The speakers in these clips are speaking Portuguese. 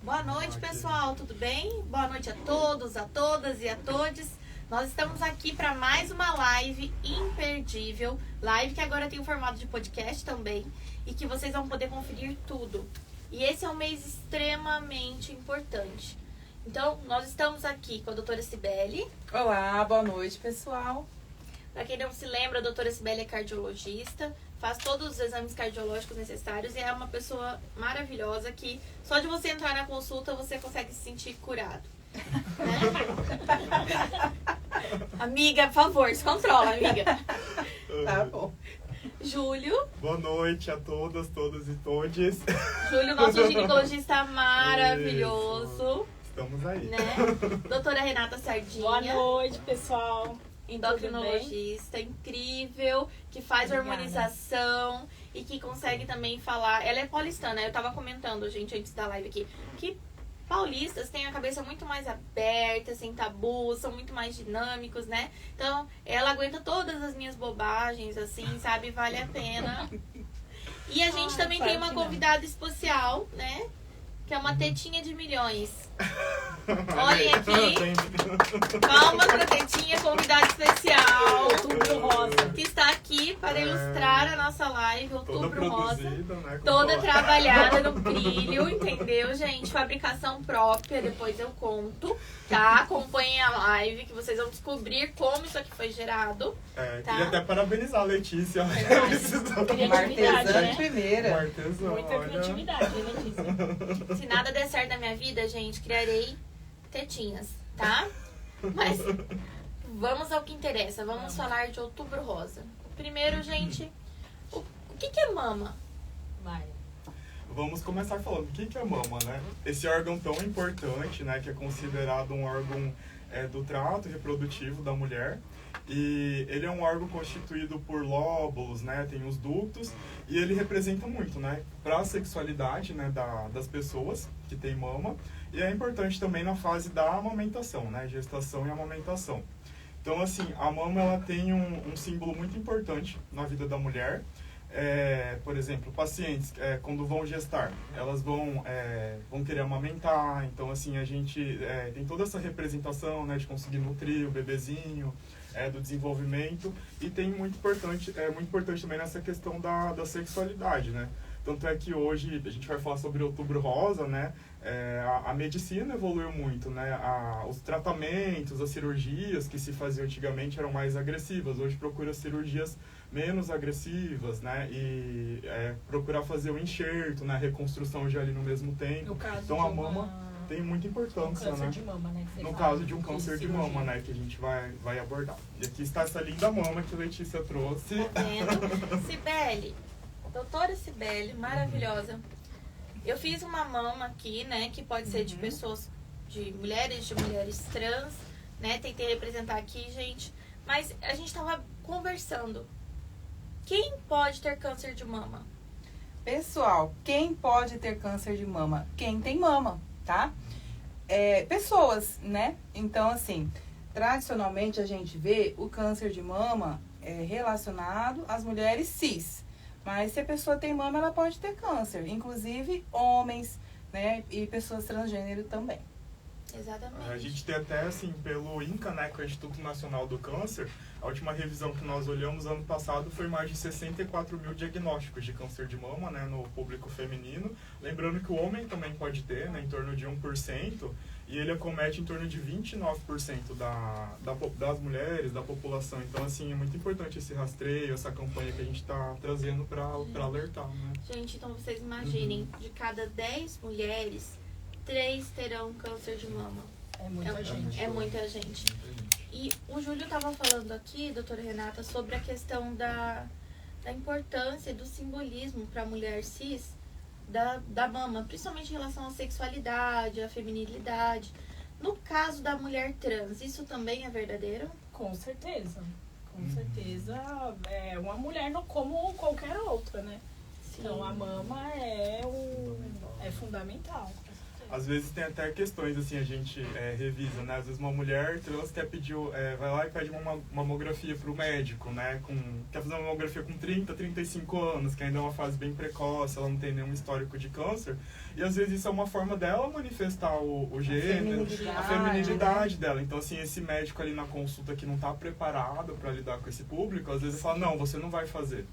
Boa noite, pessoal, tudo bem? Boa noite a todos, a todas e a todes. Nós estamos aqui para mais uma live imperdível, live que agora tem o formato de podcast também e que vocês vão poder conferir tudo. E esse é um mês extremamente importante. Então, nós estamos aqui com a doutora Cibele. Olá, boa noite, pessoal. Para quem não se lembra, a doutora Cibele é cardiologista, faz todos os exames cardiológicos necessários e é uma pessoa maravilhosa que só de você entrar na consulta você consegue se sentir curado. Né? Amiga, por favor, se controla, amiga. Tá bom. Júlio. Boa noite a todas, todos e todes. Júlio, nosso ginecologista maravilhoso. Isso. Estamos aí. Né? Doutora Renata Sardinha. Boa noite, pessoal. Endocrinologista incrível, que faz hormonização e que consegue também falar. Ela é paulistana, eu tava comentando, gente, antes da live aqui, que paulistas têm a cabeça muito mais aberta, sem tabu, são muito mais dinâmicos, né? Então, ela aguenta todas as minhas bobagens, assim, sabe? Vale a pena. E a gente também tem uma convidada especial, né? Que é uma tetinha de milhões. Olhem aqui. Palmas pra tetinha, convidada especial. Outubro Rosa. Que está aqui para ilustrar a nossa live. Outubro Rosa. Né, Toda trabalhada no brilho, entendeu, gente? Fabricação própria, depois eu conto. Tá? Acompanhem a live que vocês vão descobrir como isso aqui foi gerado. Tá? Queria até parabenizar a Letícia. Uma artesã né? de primeira. Artesã, Muita criatividade, né, Letícia? Se nada der certo na minha vida, gente, criarei tetinhas, tá? Mas vamos ao que interessa. Vamos falar de Outubro Rosa. Primeiro, gente, o que é mama? Vai. Vamos começar falando o que é a mama, né? Esse órgão tão importante, né? Que é considerado um órgão do trato reprodutivo da mulher. E ele é um órgão constituído por lóbulos, né? Tem os ductos e ele representa muito, né? Para a sexualidade, né? Das pessoas que têm mama. E é importante também na fase da amamentação, né? Gestação e amamentação. Então, assim, a mama ela tem um símbolo muito importante na vida da mulher. Por exemplo, pacientes, quando vão gestar, elas vão querer amamentar. Então, assim, a gente tem toda essa representação, né? De conseguir nutrir o bebezinho, do desenvolvimento. E tem muito importante também nessa questão da sexualidade, né? Tanto é que hoje a gente vai falar sobre Outubro Rosa, né? A medicina evoluiu muito, né? Os tratamentos, as cirurgias que se faziam antigamente eram mais agressivas. Hoje procura cirurgias menos agressivas, né? E procurar fazer o enxerto, né? Reconstrução já ali no mesmo tempo. No caso então a mama tem muita importância, câncer né? de mama, né? No caso de um câncer de mama, né? Que a gente vai abordar. E aqui está essa linda mama que a Letícia trouxe. Tá vendo? Cibele, doutora Cibele, maravilhosa. Eu fiz uma mama aqui, né? Que pode ser de pessoas, de mulheres trans, né? Tentei representar aqui, gente. Mas a gente tava conversando. Quem pode ter câncer de mama? Pessoal, quem pode ter câncer de mama? Quem tem mama, tá? Pessoas, né? Então, assim, tradicionalmente a gente vê o câncer de mama relacionado às mulheres cis. Mas se a pessoa tem mama, ela pode ter câncer. Inclusive homens, né? E pessoas transgênero também. Exatamente. A gente tem até, assim, pelo INCA, né, que é o Instituto Nacional do Câncer, a última revisão que nós olhamos ano passado foi mais de 64 mil diagnósticos de câncer de mama, né, no público feminino. Lembrando que o homem também pode ter, né, em torno de 1%, e ele acomete em torno de 29% das mulheres, da população. Então, assim, é muito importante esse rastreio, essa campanha que a gente está trazendo para alertar, né? Gente, então vocês imaginem, de cada 10 mulheres, 3 terão câncer de mama. É muita gente. É muita gente. E o Júlio estava falando aqui, doutora Renata, sobre a questão da importância e do simbolismo para a mulher cis da mama, principalmente em relação à sexualidade, à feminilidade. No caso da mulher trans, isso também é verdadeiro? Com certeza. Com certeza. É uma mulher como qualquer outra, né? Sim. Então a mama é fundamental. Às vezes tem até questões, assim, a gente revisa, né? Às vezes uma mulher trans quer pedir, vai lá e pede uma mamografia pro médico, né? Quer fazer uma mamografia com 30, 35 anos, que ainda é uma fase bem precoce, ela não tem nenhum histórico de câncer. E às vezes isso é uma forma dela manifestar o gênero, a feminilidade dela. Então, assim, esse médico ali na consulta que não tá preparado para lidar com esse público, às vezes fala, não, você não vai fazer.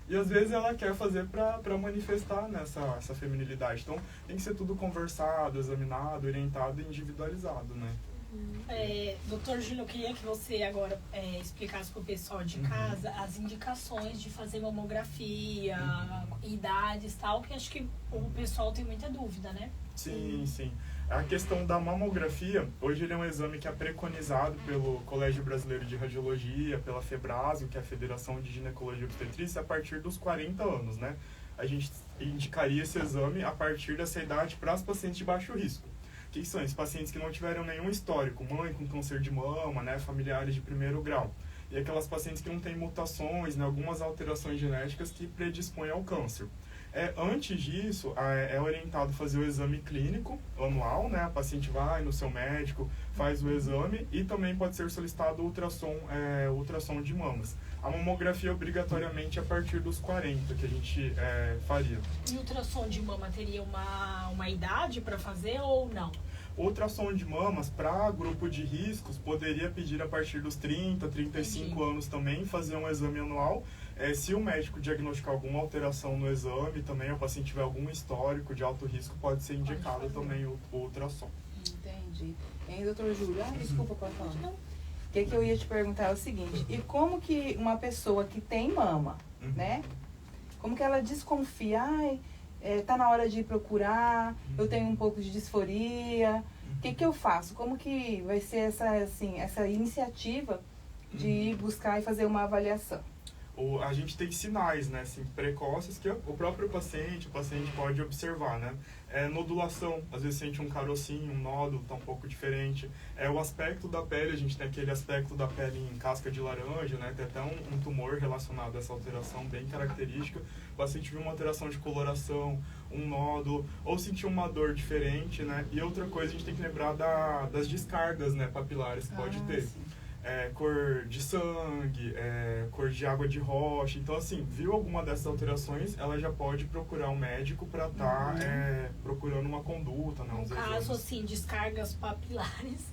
E às vezes ela quer fazer para manifestar essa feminilidade. Então tem que ser tudo conversado, examinado, orientado e individualizado, né? Doutor Júlio, eu queria que você agora explicasse para o pessoal de casa as indicações de fazer mamografia, idades e tal, que acho que o pessoal tem muita dúvida, né? Sim, sim. A questão da mamografia, hoje ele é um exame que é preconizado pelo Colégio Brasileiro de Radiologia, pela FEBRASO, que é a Federação de Ginecologia e Obstetrícia, a partir dos 40 anos, né? A gente indicaria esse exame a partir dessa idade para as pacientes de baixo risco. Que são esses pacientes que não tiveram nenhum histórico, mãe com câncer de mama, né, familiares de primeiro grau. E aquelas pacientes que não têm mutações, né, algumas alterações genéticas que predispõem ao câncer. Antes disso, é orientado fazer o exame clínico anual, né? A paciente vai no seu médico, faz o exame e também pode ser solicitado ultrassom de mamas. A mamografia obrigatoriamente a partir dos 40 que a gente faria. E ultrassom de mama teria uma idade para fazer ou não? Ultrassom de mamas, para grupo de riscos, poderia pedir a partir dos 30, 35 anos também, fazer um exame anual. Se o médico diagnosticar alguma alteração no exame, também o paciente tiver algum histórico de alto risco, pode ser indicado também o ultrassom. Entendi. Hein, doutor Júlio? Desculpa, pode falar. O que eu ia te perguntar é o seguinte, e como que uma pessoa que tem mama, né? Como que ela desconfia, tá na hora de ir procurar, eu tenho um pouco de disforia, o que eu faço? Como que vai ser essa iniciativa de ir buscar e fazer uma avaliação? A gente tem sinais, né, assim, precoces que o próprio paciente pode observar, né? Nodulação, às vezes sente um carocinho, um nódulo, tá um pouco diferente. O aspecto da pele, a gente tem aquele aspecto da pele em casca de laranja, né? Tem até um tumor relacionado a essa alteração bem característica. O paciente viu uma alteração de coloração, um nódulo, ou sentiu uma dor diferente, né? E outra coisa, a gente tem que lembrar das descargas, né, papilares que pode ter. Sim. Cor de sangue, cor de água de rocha. Então, assim, viu alguma dessas alterações, ela já pode procurar um médico para estar procurando uma conduta, né? No caso, assim, descargas papilares,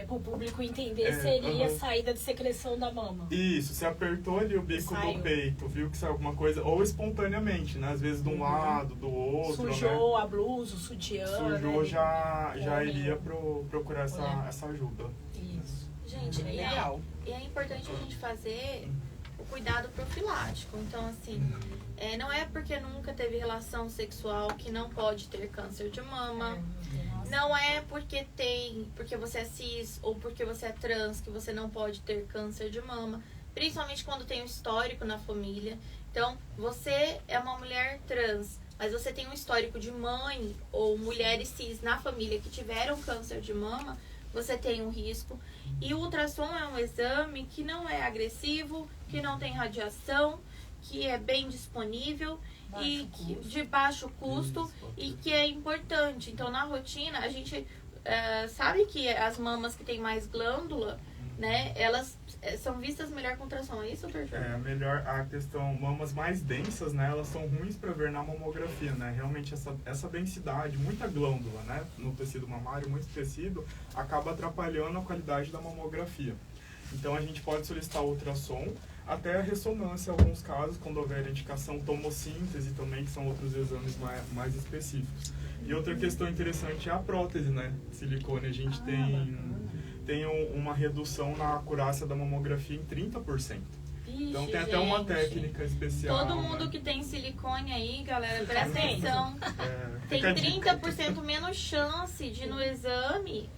para o público entender, seria saída de secreção da mama. Isso, você apertou ali o bico do peito, viu que saiu alguma coisa, ou espontaneamente, né? Às vezes de um lado, do outro, sujou, né? A blusa, o sutiã, sujou, né? já iria procurar essa ajuda. Isso. Gente, legal. E é importante a gente fazer o cuidado profilático. Então, assim, não é porque nunca teve relação sexual que não pode ter câncer de mama. Não é porque você é cis ou porque você é trans que você não pode ter câncer de mama. Principalmente quando tem um histórico na família. Então, você é uma mulher trans, mas você tem um histórico de mãe ou mulheres cis na família que tiveram câncer de mama, você tem um risco. E o ultrassom é um exame que não é agressivo, que não tem radiação, que é bem disponível e de baixo custo e que é importante. Então, na rotina, a gente sabe que as mamas que têm mais glândula, né, elas são vistas melhor com ultrassom, é isso, doutor? Melhor a questão, mamas mais densas, né, elas são ruins para ver na mamografia, né, realmente essa densidade, muita glândula, né, no tecido mamário, muito tecido, acaba atrapalhando a qualidade da mamografia. Então, a gente pode solicitar ultrassom, até a ressonância, em alguns casos, quando houver indicação, tomossíntese também, que são outros exames mais específicos. E outra questão interessante é a prótese, né, silicone, a gente tem uma redução na acurácia da mamografia em 30%. Então tem até uma técnica especial. Todo mundo que tem silicone aí, galera, presta atenção. Tem Fica 30% menos chance de no exame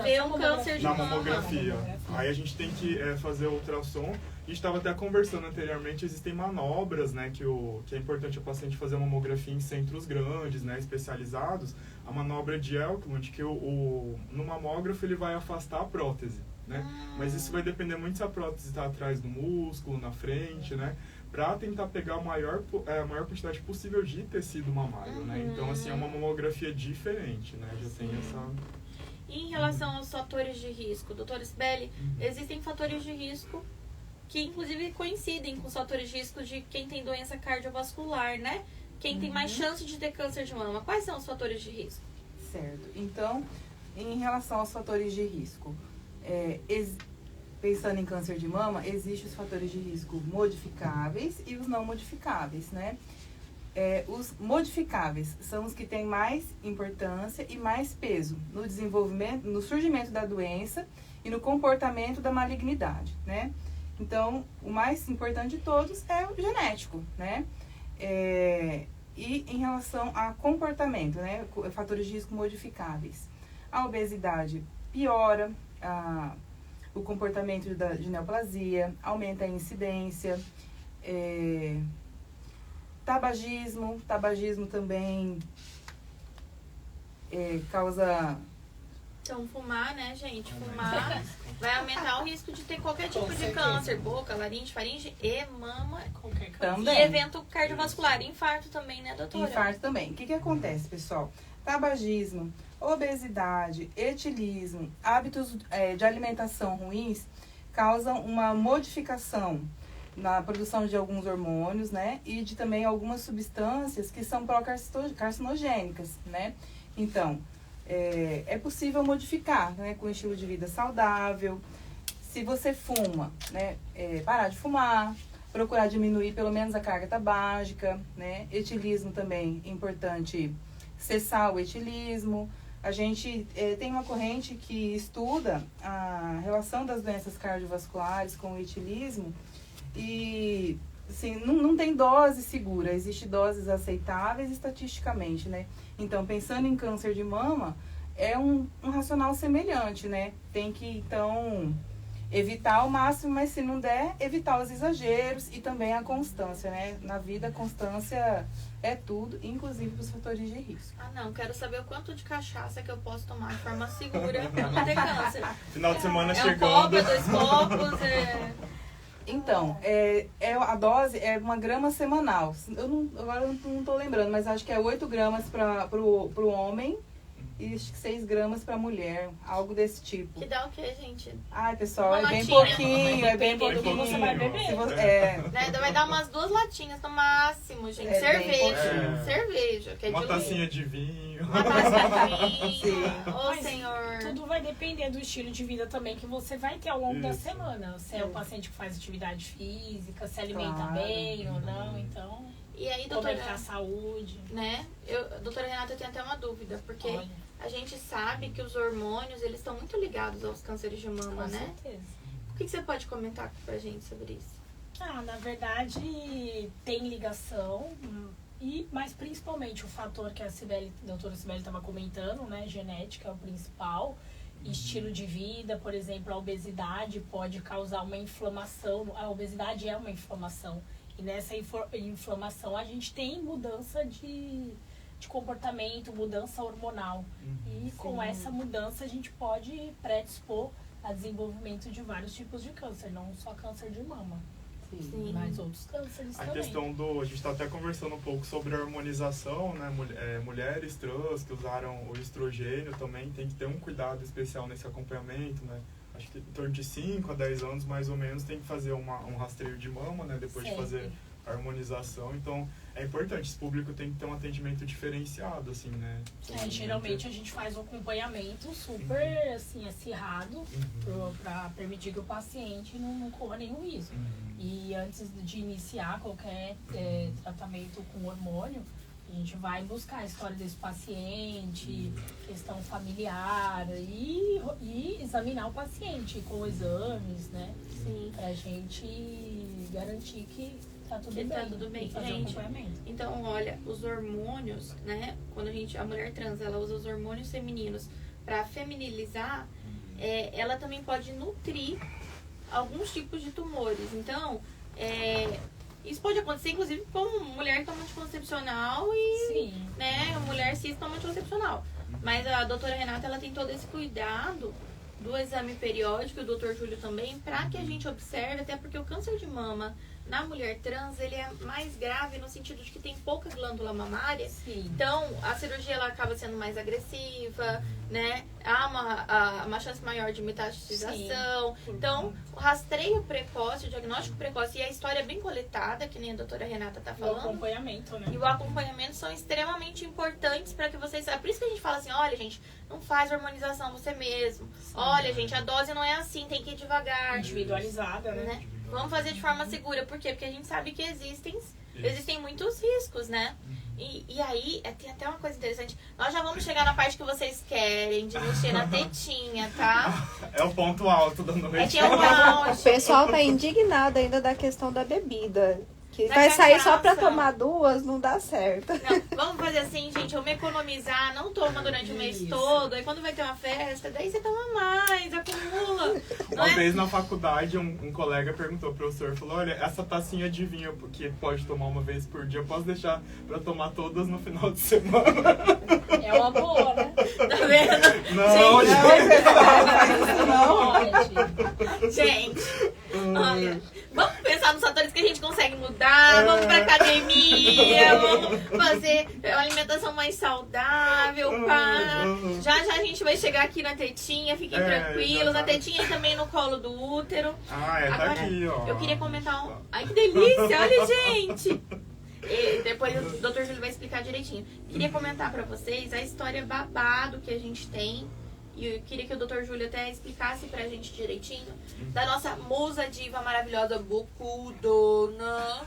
ver um câncer de na mama. mamografia. Aí a gente tem que fazer o ultrassom. A gente estava até conversando anteriormente, existem manobras, né, que é importante o paciente fazer uma mamografia em centros grandes, né, especializados. A manobra de Elkmont, que no mamógrafo ele vai afastar a prótese, né? Mas isso vai depender muito se a prótese está atrás do músculo, na frente, né? para tentar pegar a maior quantidade possível de tecido mamário, né? Então, assim, é uma mamografia diferente, né? Já tem essa... E em relação aos fatores de risco, doutora Cibele, existem fatores de risco que inclusive coincidem com os fatores de risco de quem tem doença cardiovascular, né? Quem tem mais chance de ter câncer de mama. Quais são os fatores de risco? Certo. Então, em relação aos fatores de risco, pensando em câncer de mama, existem os fatores de risco modificáveis e os não modificáveis, né? Os modificáveis são os que têm mais importância e mais peso no desenvolvimento, no surgimento da doença e no comportamento da malignidade, né? Então, o mais importante de todos é o genético, né? E em relação a comportamento, né? Fatores de risco modificáveis. A obesidade piora o comportamento de neoplasia, aumenta a incidência, tabagismo também causa... Então, fumar, né, gente? Fumar vai aumentar o risco de ter qualquer tipo de câncer. Boca, laringe, faringe e mama. Qualquer câncer. Também. E evento cardiovascular. Infarto também, né, doutora? Infarto também. O que acontece, pessoal? Tabagismo, obesidade, etilismo, hábitos de alimentação ruins causam uma modificação na produção de alguns hormônios, né? E de também algumas substâncias que são pró-carcinogênicas, né? Então, é possível modificar, né? Com estilo de vida saudável. Se você fuma, né? Parar de fumar, procurar diminuir pelo menos a carga tabágica, né? Etilismo também, importante cessar o etilismo. A gente tem uma corrente que estuda a relação das doenças cardiovasculares com o etilismo e, assim, não tem dose segura, existem doses aceitáveis estatisticamente, né? Então, pensando em câncer de mama, é um racional semelhante, né? Tem que, então, evitar ao máximo, mas se não der, evitar os exageros e também a constância, né? Na vida, a constância é tudo, inclusive para os fatores de risco. Ah, não. Quero saber o quanto de cachaça que eu posso tomar de forma segura pra não ter câncer. Final de semana Um chegando. copo, 2 copos, Então, a dose é 1 grama semanal. Agora eu não tô lembrando, mas acho que é 8 gramas pro homem e 6 gramas pra mulher, algo desse tipo. Que dá o quê, gente? Ai, pessoal, Uma é bem latinha. pouquinho, é bem Depende do que pouquinho. você vai beber. Se você- Né? Vai dar umas 2 latinhas no máximo, gente. É bem Cerveja. pouquinho. Cerveja, que é Uma de tacinha de vinho. Uma taça de vinho. Sim. Ô, Mas senhor. Tudo vai depender do estilo de vida também que você vai ter ao longo da Isso. semana. Se é o paciente que faz atividade física, se alimenta Claro. bem ou não, então, E aí, como é doutora, que tá a saúde. né? Doutora Renata, eu tenho até uma dúvida, porque Olha, a gente sabe que os hormônios, eles estão muito ligados aos cânceres de mama, com né? certeza. O que você pode comentar pra gente sobre isso? Na verdade, tem ligação, mas principalmente o fator que a doutora Cibele estava comentando, né? Genética é o principal. Estilo de vida, por exemplo, a obesidade pode causar uma inflamação. A obesidade é uma inflamação. E nessa inflamação a gente tem mudança de comportamento, mudança hormonal. E com essa mudança a gente pode predispor a desenvolvimento de vários tipos de câncer, não só câncer de mama, Sim. mas outros cânceres A também. questão a gente está até conversando um pouco sobre a hormonização, né? Mulheres trans que usaram o estrogênio também tem que ter um cuidado especial nesse acompanhamento, né? Acho que em torno de 5 a 10 anos, mais ou menos, tem que fazer um rastreio de mama, né? Depois de fazer a harmonização. Então, é importante, esse público tem que ter um atendimento diferenciado, assim, né? Geralmente a gente faz um acompanhamento super, assim, acirrado para permitir que o paciente não corra nenhum risco. E antes de iniciar qualquer tratamento com hormônio, a gente vai buscar a história desse paciente, questão familiar e examinar o paciente com exames, né? Sim. Pra gente garantir que tá tudo Que bem. tá tudo bem. E fazer Gente, acompanhamento. Então, olha, os hormônios, né? Quando a mulher trans, ela usa os hormônios femininos para feminilizar, ela também pode nutrir alguns tipos de tumores. Então, isso pode acontecer, inclusive, com mulher que toma anticoncepcional e, Sim. né, mulher cis toma anticoncepcional. Mas a doutora Renata, ela tem todo esse cuidado do exame periódico, e o doutor Júlio também, para que a gente observe, até porque o câncer de mama na mulher trans, ele é mais grave no sentido de que tem pouca glândula mamária. Sim. Então, a cirurgia ela acaba sendo mais agressiva, né? Há uma chance maior de metastização. Sim. Então, o rastreio precoce, o diagnóstico precoce e a história bem coletada, que nem a doutora Renata tá O falando, acompanhamento, né? e o acompanhamento são extremamente importantes para que vocês... É por isso que a gente fala assim, olha, gente, não faz hormonização você mesmo. Olha, gente, a dose não é assim, tem que ir devagar. Individualizada, né? Né? Vamos fazer de forma segura. Por quê? Porque a gente sabe que existem muitos riscos, né? E aí, tem até uma coisa interessante. Nós já vamos chegar na parte que vocês querem, de mexer na tetinha, tá? É o ponto alto da noite. É que é o O pessoal tá indignado ainda da questão da bebida. Que Da vai sair só pra cachaça. tomar 2, não dá certo. Não, vamos fazer assim, gente, vamos economizar, não toma durante o mês Isso. todo, aí quando vai ter uma festa, daí você toma mais, acumula. Não Uma é? vez na faculdade, um colega perguntou pro professor, falou, olha, essa tacinha de vinho que pode tomar uma vez por dia, eu posso deixar pra tomar todas no final de semana? É uma boa, né? Tá vendo? Não, Gente, Pode. gente, olha, vamos pensar nos fatores que a gente consegue mudar, vamos pra academia, vamos fazer uma alimentação mais saudável, pá. Já já a gente vai chegar aqui na tetinha, fiquem É, tranquilos, já na tá. tetinha e também no colo do útero. Ah, tá Agora, aqui, ó. eu queria comentar um... Ai, que delícia, olha, gente! E depois o Dr. Júlio vai explicar direitinho. Queria comentar pra vocês a história babado que a gente tem. E eu queria que o Dr. Júlio até explicasse pra gente direitinho. Da nossa musa diva maravilhosa, bucudona,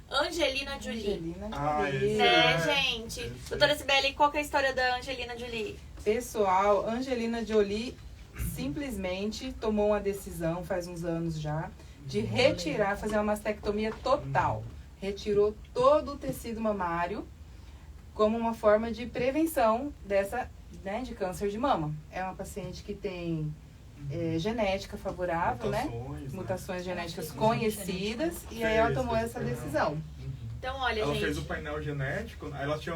Angelina Jolie. Angelina Ah, Jolie. esse Né, é. gente? Doutora Sibeli, qual que é a história da Angelina Jolie? Pessoal, Angelina Jolie simplesmente tomou uma decisão, faz uns anos já, de retirar, fazer uma mastectomia total. Retirou todo o tecido mamário como uma forma de prevenção dessa, né, de câncer de mama. É uma paciente que tem genética favorável, né? Mutações genéticas conhecidas, e aí ela tomou essa decisão. Então, olha, Ela gente. fez o painel genético,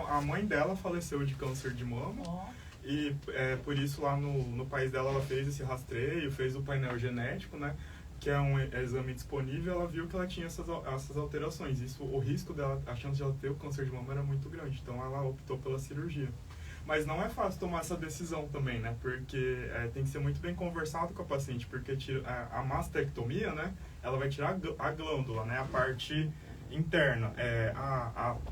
a mãe dela faleceu de câncer de mama. Ó, E por isso lá no país dela ela fez esse rastreio, fez o painel genético, né? Que é um exame disponível, ela viu que ela tinha essas alterações. Isso, o risco dela, a chance de ela ter o câncer de mama era muito grande. Então ela optou pela cirurgia. Mas não é fácil tomar essa decisão também, né? Porque tem que ser muito bem conversado com a paciente, porque a mastectomia, né? Ela vai tirar a glândula, né? A parte interna.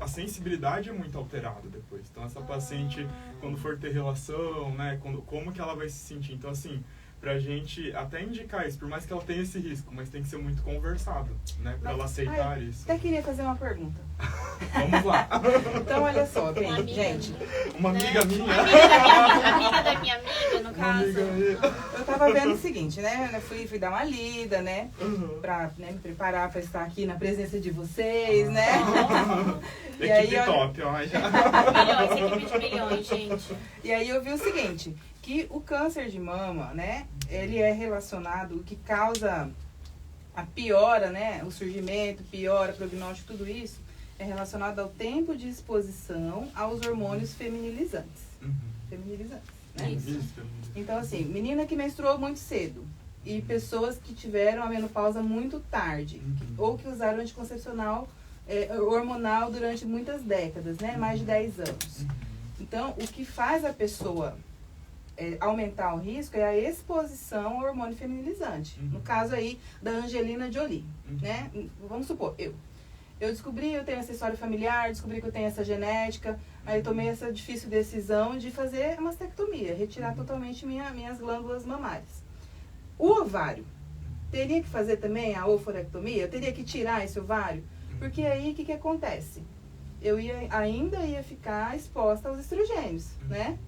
A sensibilidade é muito alterada depois. Então essa paciente, quando for ter relação, né? Como que ela vai se sentir? Então assim, pra gente até indicar isso, por mais que ela tenha esse risco, mas tem que ser muito conversado, né? Pra ela aceitar isso. Até queria fazer uma pergunta. Vamos lá. Então, olha só, uma bem, amiga gente, Uma Né? amiga minha. Amiga da minha amiga, no Uma caso. amiga minha. eu tava vendo o seguinte, né? Eu fui dar uma lida, né? Uhum. Pra me preparar pra estar aqui na presença de vocês, né? E Equipe aí, olha- top, ó. Já. Milhões, equipe de milhões, gente. E aí eu vi o seguinte, que o câncer de mama, né? Ele é relacionado, o que causa a piora, né? O surgimento, piora, prognóstico, tudo isso, é relacionado ao tempo de exposição aos hormônios feminilizantes. Feminilizantes, né? Isso. Então, assim, menina que menstruou muito cedo e pessoas que tiveram a menopausa muito tarde, ou que usaram anticoncepcional hormonal durante muitas décadas, né? Mais de 10 anos. Então, o que faz a pessoa aumentar o risco é a exposição ao hormônio feminilizante. No caso aí da Angelina Jolie, né? Vamos supor, eu descobri, eu tenho essa história familiar, descobri que eu tenho essa genética, aí eu tomei essa difícil decisão de fazer a mastectomia, retirar totalmente minhas glândulas mamárias. O ovário, teria que fazer também a ovarectomia? Eu teria que tirar esse ovário? Porque aí, o que acontece? Eu ainda ia ficar exposta aos estrogênios, né?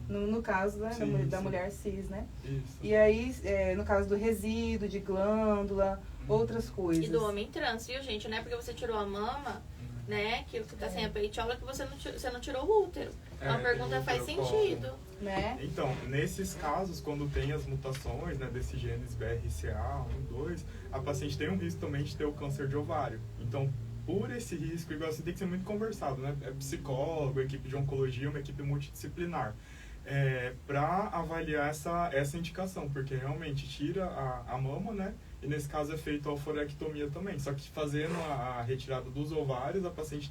No caso da mulher cis, né? Isso. E aí, no caso do resíduo, de glândula, outras coisas. E do homem trans, viu, gente? Não é porque você tirou a mama, né? Que você tá sem a peitiola que você não tirou o útero. Então a pergunta faz sentido. Né? Então, nesses casos, quando tem as mutações, né, desses genes BRCA1, 2, a paciente tem um risco também de ter o câncer de ovário. Então, por esse risco, igual assim, tem que ser muito conversado, né? É psicólogo, equipe de oncologia, uma equipe multidisciplinar. Para avaliar essa indicação, porque realmente tira a mama, né? e nesse caso é feita a oforectomia também. Só que fazendo a retirada dos ovários, a paciente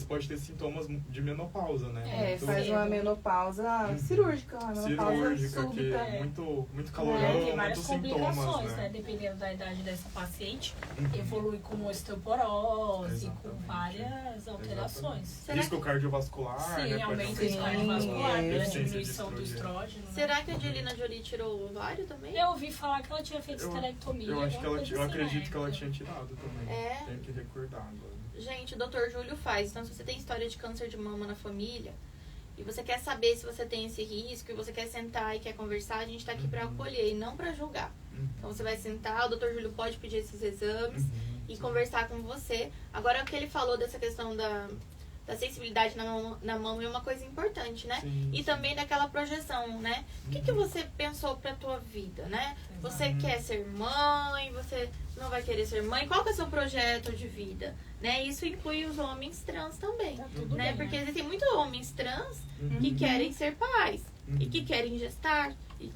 pode ter sintomas de menopausa, né? Faz uma menopausa cirúrgica, uma menopausa cirúrgica, súbita. que é muito Tem calorão, várias muitos sintomas, complicações, né? Dependendo da idade dessa paciente, evolui com osteoporose, com Exatamente. várias alterações. Será Risco cardiovascular, Sim, né? Pode aumento do aumentar, risco cardiovascular, deficiência de diminuição do estrógeno. Né? Será que a Angelina Jolie tirou o ovário também? Eu ouvi falar que ela tinha feito esterectomia. Eu acho que alguma coisa eu assim, acredito né? que ela tinha tirado também. É? Tenho que recordar agora. Gente, o Dr. Júlio faz. Então, se você tem história de câncer de mama na família e você quer saber se você tem esse risco e você quer sentar e quer conversar, a gente tá aqui pra acolher e não pra julgar. Então, você vai sentar, o Dr. Júlio pode pedir esses exames e conversar com você. Agora, o que ele falou dessa questão da sensibilidade na mama é uma coisa importante, né? Sim, E sim. também daquela projeção, né? O que você pensou pra tua vida, né? Você quer ser mãe, você não vai querer ser mãe? Qual que é o seu projeto de vida? Né? Isso inclui os homens trans também, Tá tudo né? bem, Porque né? existem muitos homens trans que querem ser pais e que querem gestar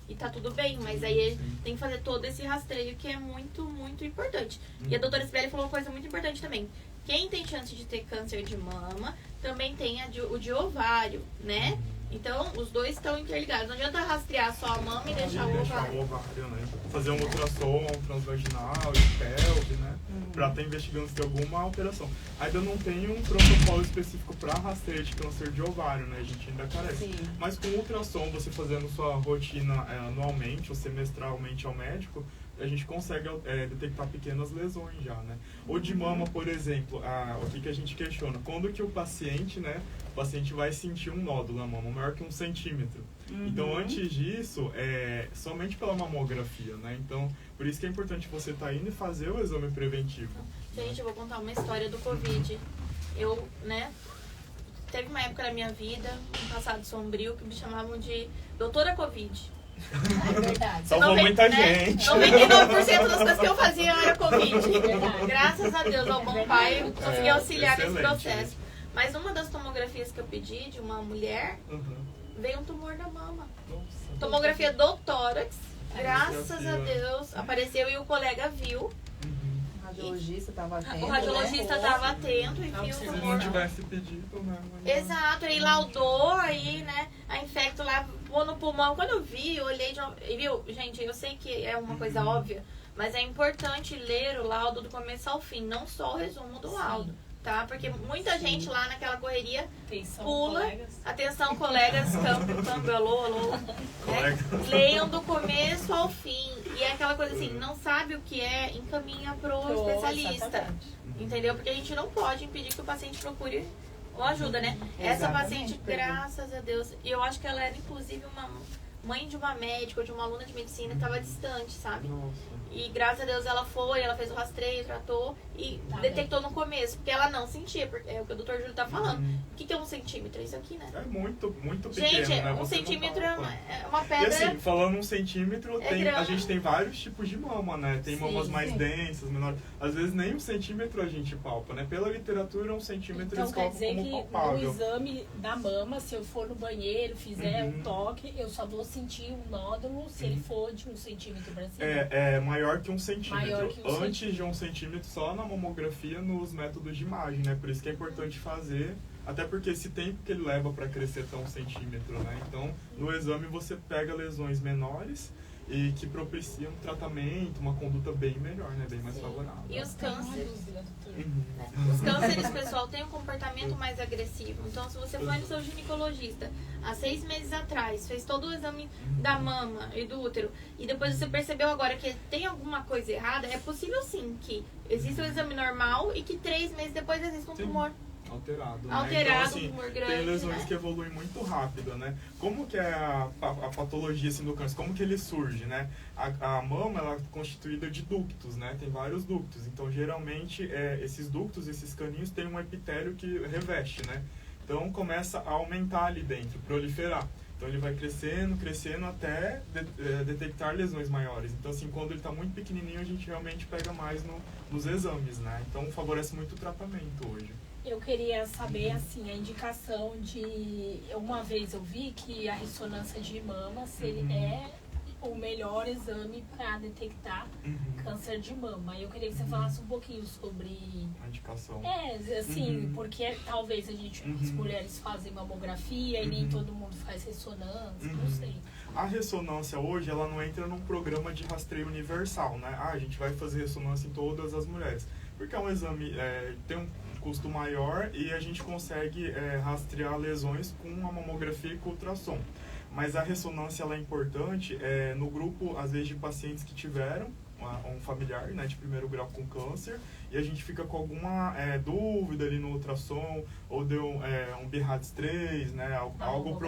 e tá tudo bem, mas aí ele tem que fazer todo esse rastreio que é muito, muito importante. E a doutora Sibeli falou uma coisa muito importante também. Quem tem chance de ter câncer de mama também tem o de ovário, né? Então, os dois estão interligados. Não adianta rastrear só a mama e deixar o ovário. o ovário, né? Fazer um ultrassom transvaginal e pelve, né? Pra estar investigando se tem alguma alteração. Ainda não tem um protocolo específico para rastreio de câncer de ovário, né? A gente ainda carece. Sim. Mas com ultrassom, você fazendo sua rotina anualmente ou semestralmente ao médico, a gente consegue detectar pequenas lesões já, né? Ou de mama, por exemplo, o que a gente questiona? Quando que o paciente vai sentir um nódulo na mama maior que 1 centímetro? Então, antes disso, somente pela mamografia, né? Então, por isso que é importante você estar indo e fazer o exame preventivo. Gente, eu vou contar uma história do Covid. Eu, né, teve uma época na minha vida, um passado sombrio, que me chamavam de Doutora Covid. É verdade. Salvou muita gente. 99% das coisas que eu fazia era Covid. Verdade. Graças a Deus, ao bom pai, eu consegui auxiliar nesse excelente processo. isso. Mas uma das tomografias que eu pedi de uma mulher, veio um tumor na mama. Nossa. Tomografia do tórax. Graças a Deus. Deus, apareceu e o colega viu. O radiologista estava atento. O radiologista estava atento e viu o Se tumor. não tivesse pedido, né? Exato, ele laudou aí, né, a infecto lá, pôs no pulmão. Quando eu vi, eu olhei, e viu, gente, eu sei que é uma coisa óbvia, mas é importante ler o laudo do começo ao fim, não só o resumo do laudo, tá? Porque muita gente lá naquela correria Atenção, pula. colegas. Atenção, colegas, câmbio, alô, né? Leiam do começo ao fim. E é aquela coisa assim, não sabe o que é, encaminha pro especialista. Exatamente. Entendeu? Porque a gente não pode impedir que o paciente procure uma ajuda, né? Essa Exatamente, paciente, graças a Deus, e eu acho que ela era inclusive uma mãe de uma médica ou de uma aluna de medicina que estava distante, sabe? Nossa. E graças a Deus ela fez o rastreio, tratou e Tá detectou no começo, porque ela não sentia, porque é o que o Dr. Júlio tá falando. O que é 1 centímetro? É isso aqui, né? É muito, muito pequeno, Gente, né? 1 Você não centímetro palpa. é uma E pedra. assim, falando 1 centímetro, É a grande. gente tem vários tipos de mama, né? Tem Sim, mamas mais sim. densas, menores. Às vezes nem 1 centímetro a gente palpa, né? Pela literatura, 1 centímetro Então eles quer colocam dizer como que no palpável. exame da mama, se eu for no banheiro, fizer um toque, eu só vou sentir um nódulo se ele for de 1 centímetro pra cima. É maior que 1 centímetro. Maior que 1 Antes de 1 centímetro, só na mamografia, nos métodos de imagem, né? Por isso que é importante fazer, até porque esse tempo que ele leva para crescer até 1 centímetro, né? Então, no exame você pega lesões menores e que propiciam um tratamento, uma conduta bem melhor, né? Bem mais favorável. E os Tem uma cânceres? dúvida, doutor. Os cânceres, pessoal, têm um comportamento mais agressivo. Então, se você foi no seu ginecologista há 6 meses atrás, fez todo o exame da mama e do útero, e depois você percebeu agora que tem alguma coisa errada, é possível sim que exista um exame normal e que 3 meses depois exista um Sim. tumor Alterado, né? alterado, Então, assim, tumor grande, tem lesões né? que evoluem muito rápido, né? Como que é a patologia assim, do câncer? Como que ele surge, né? A mama, ela é constituída de ductos, né? Tem vários ductos. Então, geralmente, esses ductos, esses caninhos, têm um epitélio que reveste, né? Então, começa a aumentar ali dentro, proliferar. Então, ele vai crescendo, crescendo até detectar lesões maiores. Então, assim, quando ele está muito pequenininho, a gente realmente pega mais nos exames, né? Então, favorece muito o tratamento hoje. Eu queria saber, assim, a indicação de... Uma vez eu vi que a ressonância de mama, se ele o melhor exame para detectar câncer de mama. Eu queria que você falasse um pouquinho sobre... A indicação. Assim, porque talvez as mulheres fazem mamografia e nem todo mundo faz ressonância, não sei. A ressonância hoje, ela não entra num programa de rastreio universal, né? A gente vai fazer ressonância em todas as mulheres. Porque é um exame, tem um custo maior e a gente consegue rastrear lesões com a mamografia e com o ultrassom. Mas a ressonância, ela é importante no grupo, às vezes, de pacientes que tiveram um familiar, né, de primeiro grau com câncer, e a gente fica com alguma dúvida ali no ultrassom, ou deu um BIRADS 3, né, algo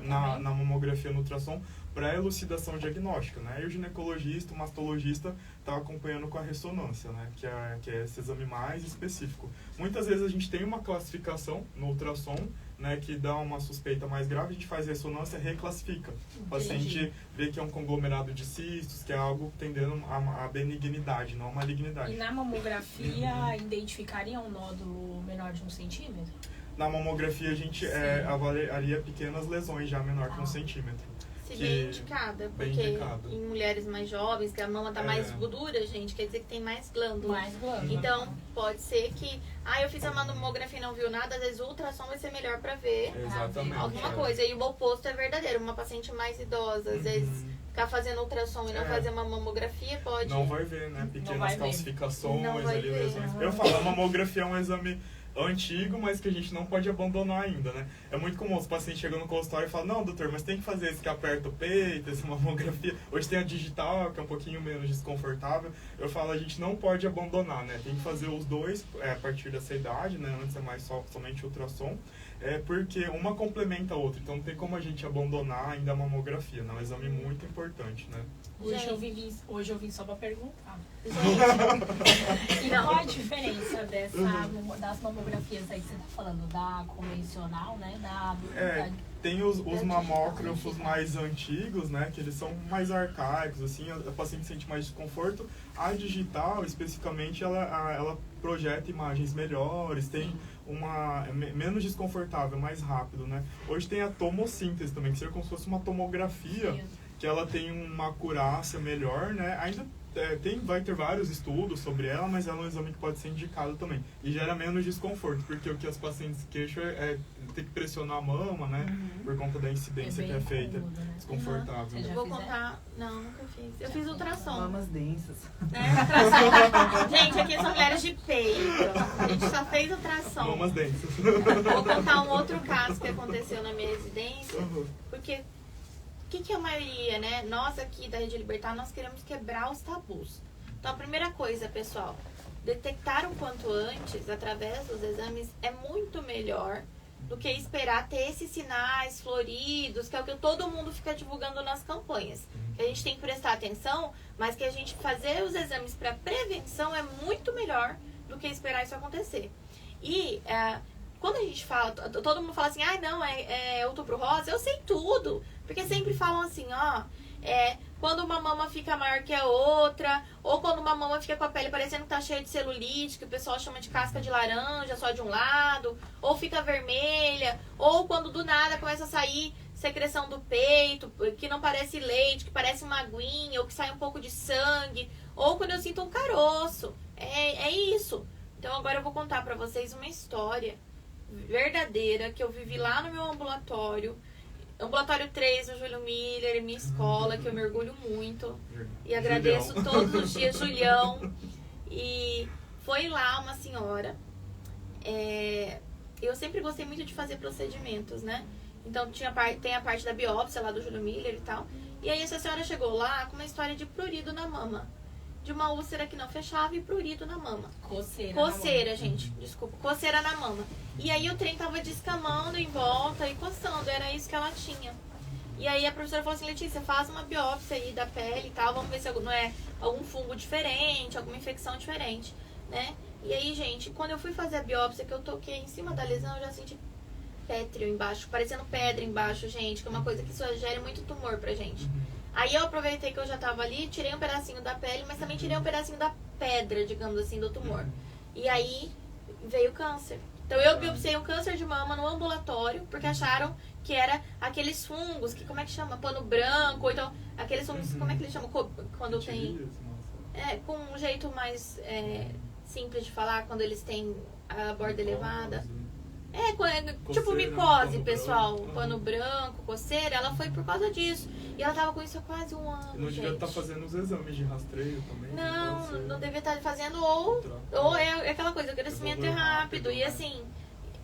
na mamografia no ultrassom, para elucidação diagnóstica, né, e o ginecologista, o mastologista está acompanhando com a ressonância, né, que é esse exame mais específico. Muitas vezes a gente tem uma classificação no ultrassom, né, que dá uma suspeita mais grave, a gente faz ressonância e reclassifica. O paciente vê que é um conglomerado de cistos, que é algo tendendo a benignidade, não a malignidade. E na mamografia, identificaria um nódulo menor de 1 centímetro? Na mamografia, a gente avaliaria pequenas lesões já menor que 1 centímetro. Se bem indicada, porque em mulheres mais jovens, que a mama tá mais dura, gente, quer dizer que tem mais glândula. Mais glândula. Então, pode ser que, eu fiz a mamografia e não viu nada, às vezes o ultrassom vai ser melhor pra ver alguma coisa. E o oposto é verdadeiro, uma paciente mais idosa, às vezes ficar fazendo ultrassom e não fazer uma mamografia pode... Não vai ver, né? Pequenas calcificações ali, lesões. Uhum. Eu falo, a mamografia é um exame antigo, mas que a gente não pode abandonar ainda, né? É muito comum os pacientes chegam no consultório e falam, não, doutor, mas tem que fazer esse que aperta o peito, essa mamografia. Hoje tem a digital, que é um pouquinho menos desconfortável. Eu falo, a gente não pode abandonar, né? Tem que fazer os dois a partir dessa idade, né? Antes é mais somente ultrassom. Porque uma complementa a outra, então não tem como a gente abandonar ainda a mamografia, né? É um exame muito importante, né? Hoje eu vim só para perguntar. Gente. E qual a diferença das mamografias aí que você está falando? Da convencional, né? Tem os mamógrafos mais antigos, né? Que eles são mais arcaicos, assim, a paciente sente mais desconforto. A digital, especificamente, ela projeta imagens melhores, tem menos desconfortável, mais rápido, né? Hoje tem a tomossíntese também, que seria como se fosse uma tomografia, que ela tem uma acurácia melhor, né? Ainda vai ter vários estudos sobre ela, mas ela é um exame que pode ser indicado também. E gera menos desconforto, porque o que as pacientes queixam é ter que pressionar a mama, né? Por conta da incidência que é feita. Cômodo, né? Desconfortável. Eu vou contar... Não, nunca fiz. Eu fiz ultrassom. Mamas densas. Ultrassom. Gente, aqui são mulheres de peito. A gente só fez ultrassom. Mamas densas. Vou contar um outro caso que aconteceu na minha residência, porque o que a maioria, né? Nós aqui da Rede Libertar, nós queremos quebrar os tabus. Então, a primeira coisa, pessoal, detectar o quanto antes, através dos exames, é muito melhor do que esperar ter esses sinais floridos, que é o que todo mundo fica divulgando nas campanhas. Que a gente tem que prestar atenção, mas que a gente fazer os exames para prevenção é muito melhor do que esperar isso acontecer. E quando a gente fala, todo mundo fala assim, não, é outubro rosa, eu sei tudo. Porque sempre falam assim, quando uma mama fica maior que a outra, ou quando uma mama fica com a pele parecendo que tá cheia de celulite, que o pessoal chama de casca de laranja só de um lado, ou fica vermelha, ou quando do nada começa a sair secreção do peito, que não parece leite, que parece uma aguinha, ou que sai um pouco de sangue, ou quando eu sinto um caroço. É isso. Então agora eu vou contar pra vocês uma história verdadeira que eu vivi lá no meu ambulatório. Ambulatório 3 do Júlio Miller, minha escola, que eu me orgulho muito. E agradeço todos os dias, Julião. E foi lá uma senhora. Eu sempre gostei muito de fazer procedimentos, né? Então tem a parte da biópsia lá do Júlio Miller e tal. E aí essa senhora chegou lá com uma história de prurido na mama. De uma úlcera que não fechava e prurido na mama. Coceira, gente. Desculpa. Coceira na mama. E aí o trem tava descamando em volta e coçando. Era isso que ela tinha. E aí a professora falou assim, Letícia, faz uma biópsia aí da pele e tal. Vamos ver se não é algum fungo diferente, alguma infecção diferente, né? E aí, gente, quando eu fui fazer a biópsia, que eu toquei em cima da lesão, eu já senti pétreo embaixo, parecendo pedra embaixo, gente. Que é uma coisa que sugere muito tumor pra gente. Aí eu aproveitei que eu já tava ali, tirei um pedacinho da pele, mas também tirei um pedacinho da pedra, digamos assim, do tumor. E aí veio câncer. Então eu biopsiei um câncer de mama no ambulatório, porque acharam que era aqueles fungos, que como é que chama? Pano branco, ou então aqueles fungos, como é que eles chamam? Quando tem... com um jeito mais simples de falar, quando eles têm a borda elevada. Tipo micose, pessoal. Pano branco, coceira, ela foi por causa disso. E ela tava com isso há quase um ano. Não devia estar fazendo os exames de rastreio também? Não devia estar fazendo, ou é aquela coisa, o crescimento é rápido. E assim,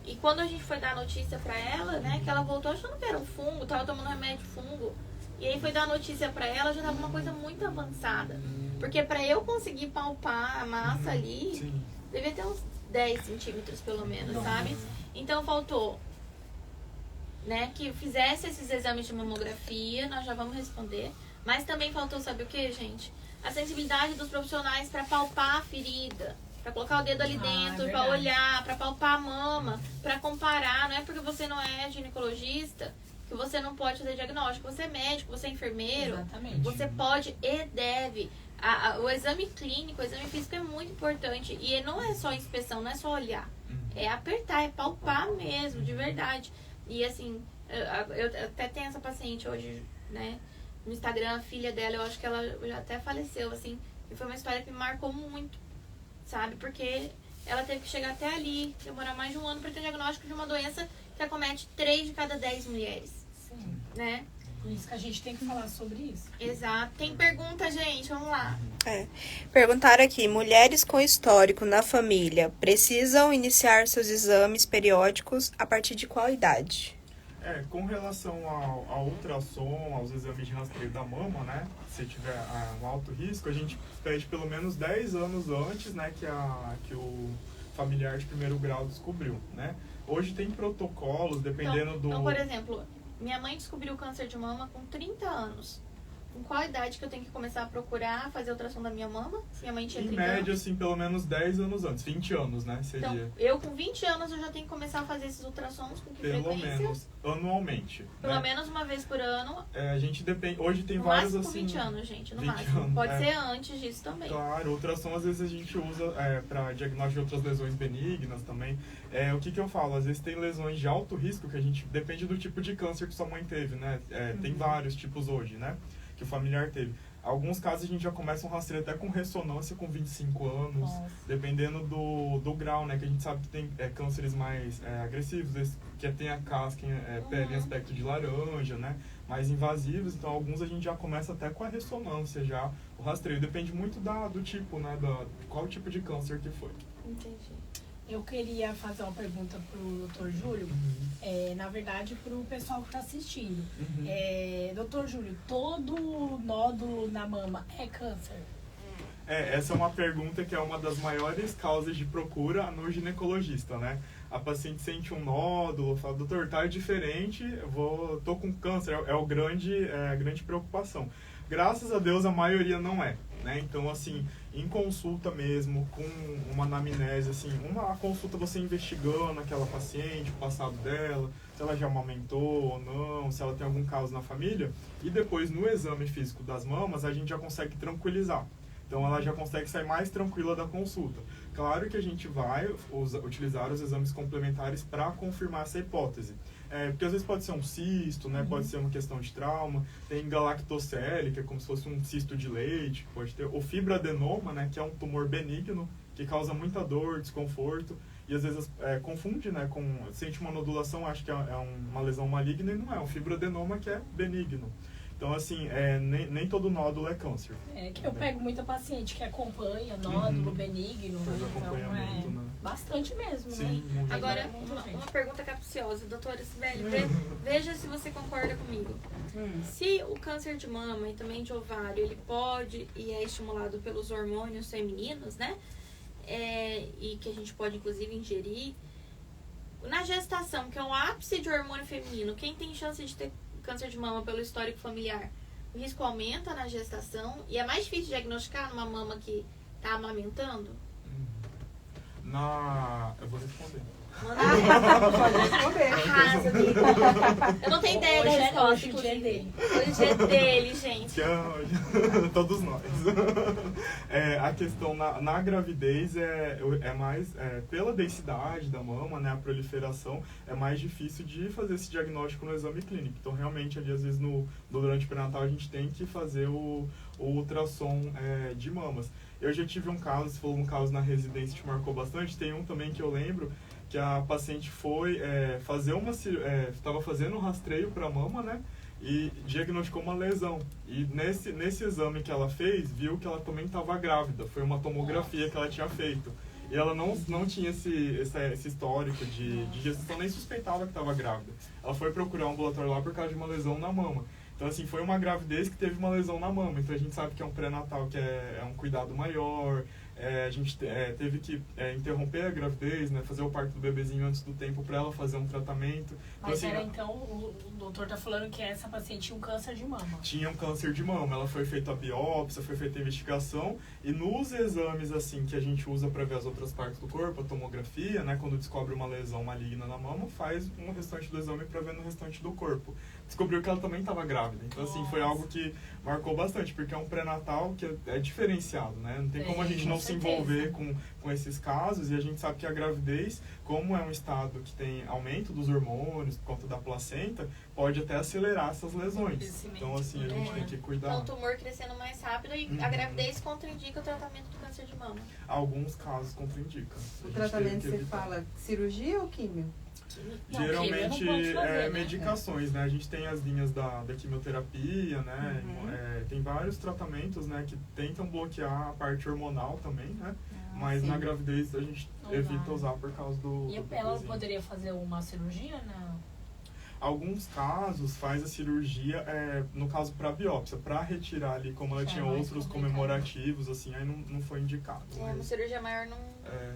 e quando a gente foi dar a notícia pra ela, né, que ela voltou achando que era um fungo, tava tomando remédio fungo. E aí foi dar a notícia pra ela, já tava uma coisa muito avançada. Porque pra eu conseguir palpar a massa ali, Sim. devia ter uns 10 centímetros pelo menos, sabe? Então faltou, né, que fizesse esses exames de mamografia, nós já vamos responder. Mas também faltou, sabe o que, gente? A sensibilidade dos profissionais pra palpar a ferida. Pra colocar o dedo ali dentro, pra olhar, pra palpar a mama, pra comparar. Não é porque você não é ginecologista que você não pode fazer diagnóstico. Você é médico, você é enfermeiro. Exatamente. Você pode e deve. O exame clínico, o exame físico é muito importante. E não é só inspeção, não é só olhar. É apertar, é palpar mesmo, de verdade. E assim, eu até tenho essa paciente hoje, né? No Instagram, a filha dela, eu acho que ela já até faleceu, assim. E foi uma história que me marcou muito, sabe? Porque ela teve que chegar até ali, demorar mais de um ano para ter diagnóstico de uma doença que acomete 3 de cada 10 mulheres. Sim. Né? Por isso que a gente tem que falar sobre isso. Exato. Tem pergunta, gente? Vamos lá. Perguntaram aqui, mulheres com histórico na família precisam iniciar seus exames periódicos a partir de qual idade? Com relação ao ultrassom, aos exames de rastreio da mama, né? Se tiver um alto risco, a gente pede pelo menos 10 anos antes, né? Que o familiar de primeiro grau descobriu, né? Hoje tem protocolos, dependendo do... Então, por exemplo, minha mãe descobriu câncer de mama com 30 anos. Com qual idade que eu tenho que começar a procurar fazer ultrassom da minha mama? Se minha mãe tinha 30 anos. Em média, assim, pelo menos 10 anos antes. 20 anos, né? Seria. Então, eu com 20 anos eu já tenho que começar a fazer esses ultrassons com que Pelo frequência? menos, anualmente. Pelo né? menos uma vez por ano. A gente depende... Hoje tem No vários, máximo assim... 20 anos, gente. No 20 máximo. anos, Pode ser antes disso também. Claro, ultrassom às vezes a gente usa para diagnóstico de outras lesões benignas também. O que eu falo? Às vezes tem lesões de alto risco que a gente... Depende do tipo de câncer que sua mãe teve, né? Tem vários tipos hoje, né? Que o familiar teve. Alguns casos a gente já começa um rastreio até com ressonância com 25 anos, Nossa. dependendo do grau, né? Que a gente sabe que tem cânceres mais agressivos, que tem a casca, pele em aspecto de laranja, né? Mais invasivos, então alguns a gente já começa até com a ressonância já, o rastreio. Depende muito do tipo, né? De qual tipo de câncer que foi. Entendi. Eu queria fazer uma pergunta pro Dr. Júlio, na verdade pro pessoal que está assistindo. Dr. Júlio, todo nódulo na mama é câncer? Essa é uma pergunta que é uma das maiores causas de procura no ginecologista, né? A paciente sente um nódulo, fala, doutor, tá diferente, tô com câncer, é a grande preocupação. Graças a Deus a maioria não é, né? Então, assim, em consulta mesmo, com uma anamnese, assim, a consulta você investigando aquela paciente, o passado dela, se ela já amamentou ou não, se ela tem algum caso na família, e depois no exame físico das mamas a gente já consegue tranquilizar. Então ela já consegue sair mais tranquila da consulta. Claro que a gente vai utilizar os exames complementares para confirmar essa hipótese. Porque às vezes pode ser um cisto, né? Pode ser uma questão de trauma. Tem galactocele, que é como se fosse um cisto de leite. Pode ter o fibroadenoma, né? Que é um tumor benigno, que causa muita dor, desconforto. E às vezes confunde, né? Sente uma nodulação, acha que é uma lesão maligna e não é. Um fibroadenoma que é benigno. Então, assim, nem todo nódulo é câncer. Que eu pego muita paciente que acompanha nódulo benigno, Faz então acompanhamento, né? bastante mesmo, Sim, né? muito. Agora, Muita gente. uma pergunta capciosa, doutora Sibeli. Veja se você concorda comigo. Se o câncer de mama e também de ovário, ele pode e é estimulado pelos hormônios femininos, né? E que a gente pode, inclusive, ingerir. Na gestação, que é o ápice de hormônio feminino, quem tem chance de ter câncer de mama pelo histórico familiar, o risco aumenta na gestação e é mais difícil diagnosticar numa mama que está amamentando? Eu vou responder. Manda Pode responder. arrasa, amiga. Eu não tenho ideia da resposta, Hoje o dia é inclusive. dele. Hoje é dele, gente. Todos nós. A questão na gravidez é mais, pela densidade da mama, né, a proliferação, é mais difícil de fazer esse diagnóstico no exame clínico. Então, realmente, ali, às vezes, durante o pré-natal, a gente tem que fazer o ultrassom de mamas. Eu já tive um caso, você falou um caso na residência que te marcou bastante, tem um também que eu lembro, que a paciente foi fazer estava fazendo um rastreio para a mama, né? E diagnosticou uma lesão. E nesse exame que ela fez, viu que ela também estava grávida. Foi uma tomografia que ela tinha feito. E ela não tinha esse histórico de gestação, nem suspeitava que estava grávida. Ela foi procurar um ambulatório lá por causa de uma lesão na mama. Então, assim, foi uma gravidez que teve uma lesão na mama. Então, a gente sabe que é um pré-natal, que é um cuidado maior. A gente teve que interromper a gravidez, né, fazer o parto do bebezinho antes do tempo para ela fazer um tratamento. Mas então, assim, então, o doutor tá falando que essa paciente tinha um câncer de mama. Tinha um câncer de mama. Ela foi feita a biópsia, foi feita a investigação. E nos exames, assim, que a gente usa para ver as outras partes do corpo, a tomografia, né, quando descobre uma lesão maligna na mama, faz um restante do exame para ver no restante do corpo. Descobriu que ela também estava grávida. Então, assim, foi algo que marcou bastante, porque é um pré-natal que é diferenciado, né? Não tem como a gente não se envolver com esses casos, e a gente sabe que a gravidez, como é um estado que tem aumento dos hormônios por conta da placenta, pode até acelerar essas lesões. Então, assim, a gente tem que cuidar. Então, o tumor crescendo mais rápido e a gravidez contraindica o tratamento do câncer de mama. Alguns casos contraindicam. O tratamento você fala cirurgia ou químio? Geralmente químio não pode fazer, né? medicações, né? A gente tem as linhas da quimioterapia, né? Tem vários tratamentos, né, que tentam bloquear a parte hormonal também, né? Mas sim. na gravidez a gente evita usar por causa do E ela bebezinho. poderia fazer uma cirurgia? Não. Alguns casos faz a cirurgia, no caso para biópsia, para retirar ali, como ela tinha mais outros complicado. comemorativos, assim, aí não foi indicado. Uma Mas, cirurgia maior não...